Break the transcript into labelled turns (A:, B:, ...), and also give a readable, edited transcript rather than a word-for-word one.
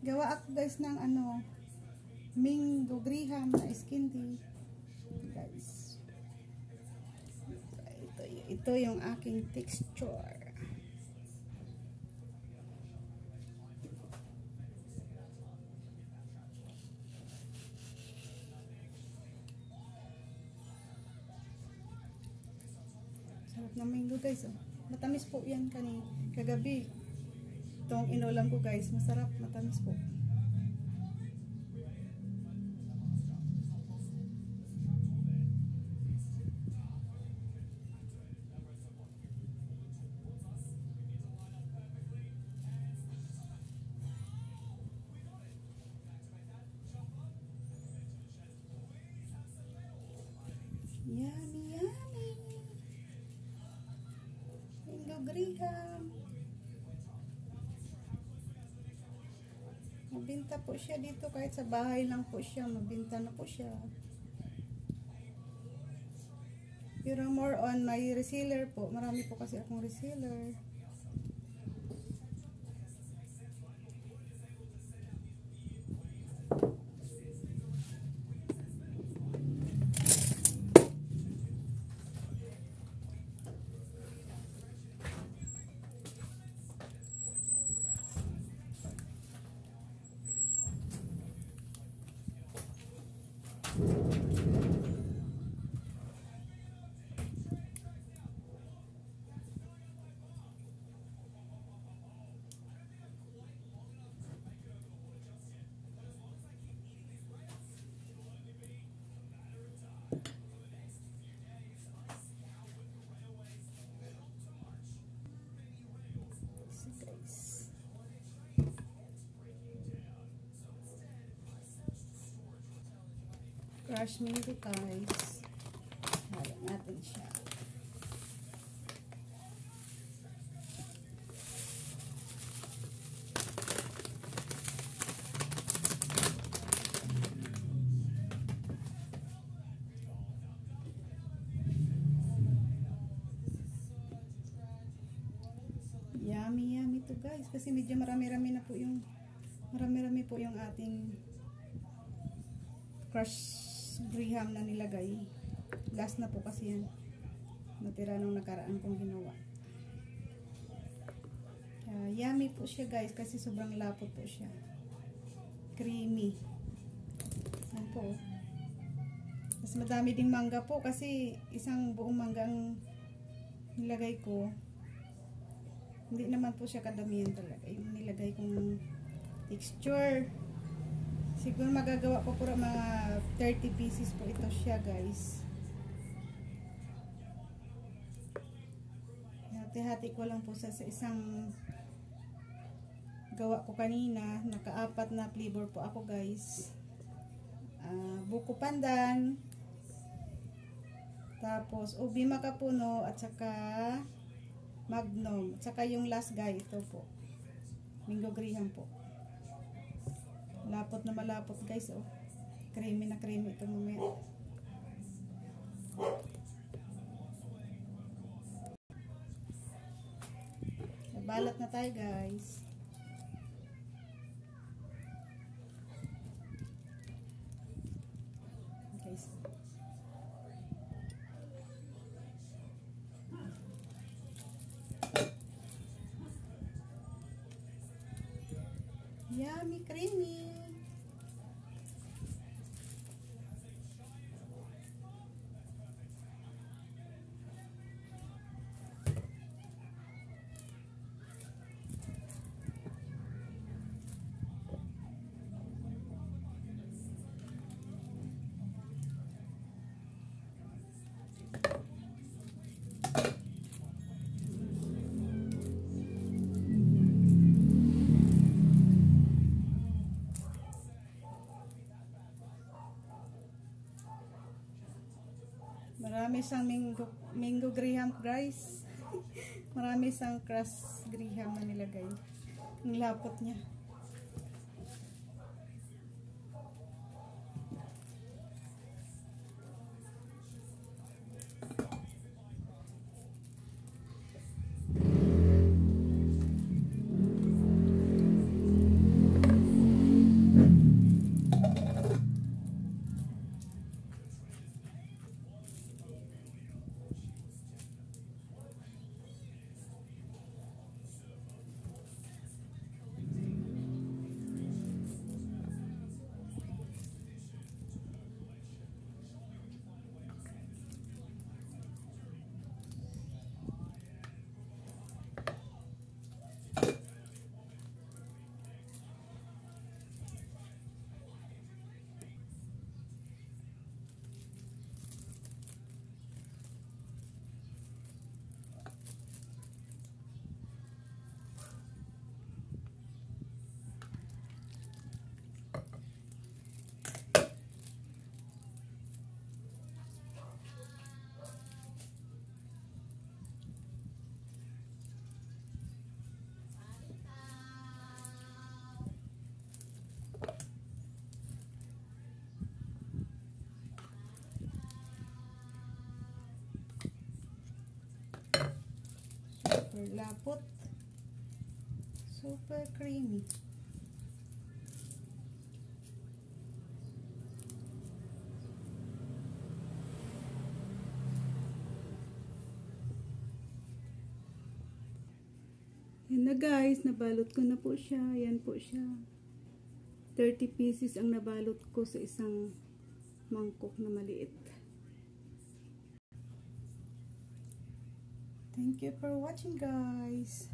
A: Gawa ako guys ng ano, Mingo Graham na skin tea. Guys. Ito yung aking texture. Sarap ng mango guys. Oh. Matamis po yan kagabi. Itong inulam ko guys. Masarap. Matamis po. Yummy, yummy. Mingo Graham. Mabinta po siya dito. Kahit sa bahay lang po siya. Mabinta na po siya. Pero more on my reseller po. Marami po kasi akong reseller. Crush mango guys. Halo natin siya. Yummy yummy to guys kasi medyo marami-rami po yung ating crush Graham na nilagay. Last na po kasi yan. Natira nung nakaraan kong ginawa. Yummy po siya guys kasi sobrang lapot po siya. Creamy. Yan po. Mas madami ding mangga po kasi isang buong mangga ang nilagay ko. Hindi naman po siya kadamihan talaga. Yung nilagay kong texture. Siguro magagawa ko po mga 30 pieces po ito siya guys. Hati-hati ko lang po sa isang gawa ko kanina. Naka-4 na flavor po ako guys. Buko pandan. Tapos ubi makapuno at saka magnum. At saka yung last guy ito po. Mingo Graham po. Lapot na malapot guys oh. Creamy na creamy ito mamaya. Balat na tayo guys. Guys. Yummy creamy. Marami sang Mingo Graham guys. Marami sang crush Graham na nilagay. Ang lapot niya. Super lapot. Super creamy. Yan na guys, nabalot ko na po siya. Yan po siya. 30 pieces ang nabalot ko sa isang mangkok na maliit. Thank you for watching guys.